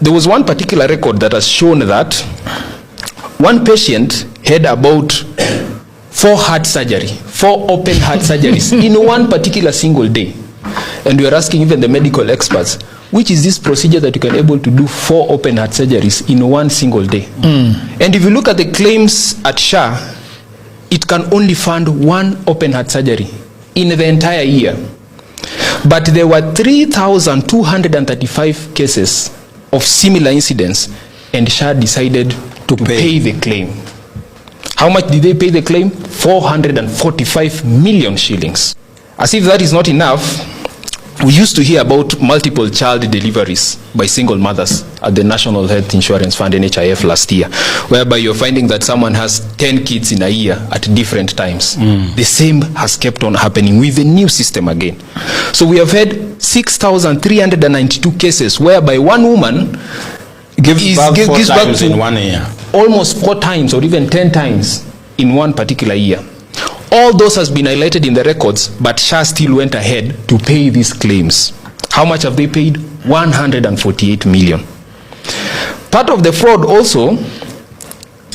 there was one particular record that has shown that one patient had about 4 open heart surgeries in one particular single day. And we are asking even the medical experts, which is this procedure that you can able to do 4 open heart surgeries in one single day? And if you look at the claims at SHA, it can only fund 1 open heart surgery in the entire year. But there were 3,235 cases of similar incidents, and SHA decided to pay the claim. How much did they pay the claim? 445 million shillings. As if that is not enough, we used to hear about multiple child deliveries by single mothers at the National Health Insurance Fund, NHIF, last year, whereby you're finding that someone has 10 kids in a year at different times. The same has kept on happening with the new system again. So we have had 6,392 cases whereby one woman gives birth to in 1 year. Almost 4 times or even 10 times in one particular year. All those has been highlighted in the records, but SHA still went ahead to pay these claims. How much have they paid? 148 million. Part of the fraud also,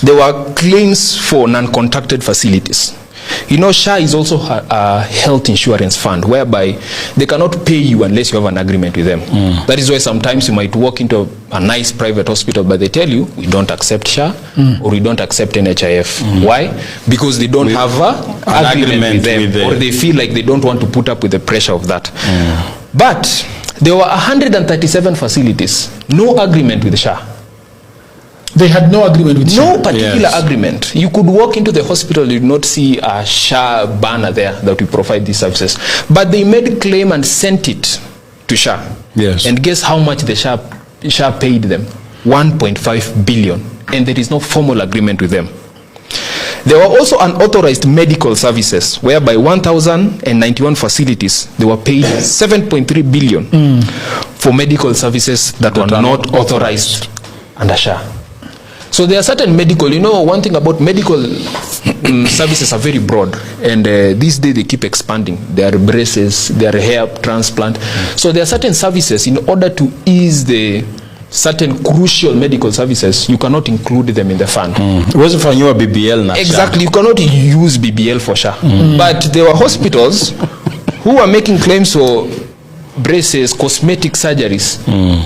there were claims for non-contracted facilities. You know, SHA is also a health insurance fund whereby they cannot pay you unless you have an agreement with them. That is why sometimes you might walk into a nice private hospital, but they tell you, we don't accept SHA or we don't accept NHIF. Why? Because they don't have an agreement with them, or they feel like they don't want to put up with the pressure of that. But there were 137 facilities, no agreement with SHA. They had no agreement with SHA. No particular agreement. You could walk into the hospital, you would not see a SHA banner there that we provide these services. But they made a claim and sent it to SHA. Yes. And guess how much the SHA paid them? 1.5 billion. And there is no formal agreement with them. There were also unauthorized medical services, whereby 1,091 facilities, they were paid 7.3 billion for medical services that were not authorized under SHA. So there are certain medical, you know, one thing about medical services are very broad, and these days they keep expanding. There are braces, there are hair transplant. So there are certain services, in order to ease the certain crucial medical services, you cannot include them in the fund. Was it for your BBL now? Exactly, you cannot use BBL for SHA. But there were hospitals who are making claims for braces, cosmetic surgeries,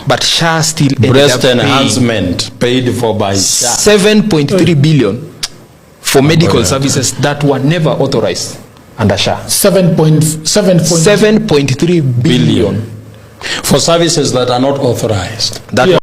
but SHA still breast enhancement paid for by SHA. 7.3 billion for medical services that were never authorized under SHA. 7.3 billion for services that are not authorized. That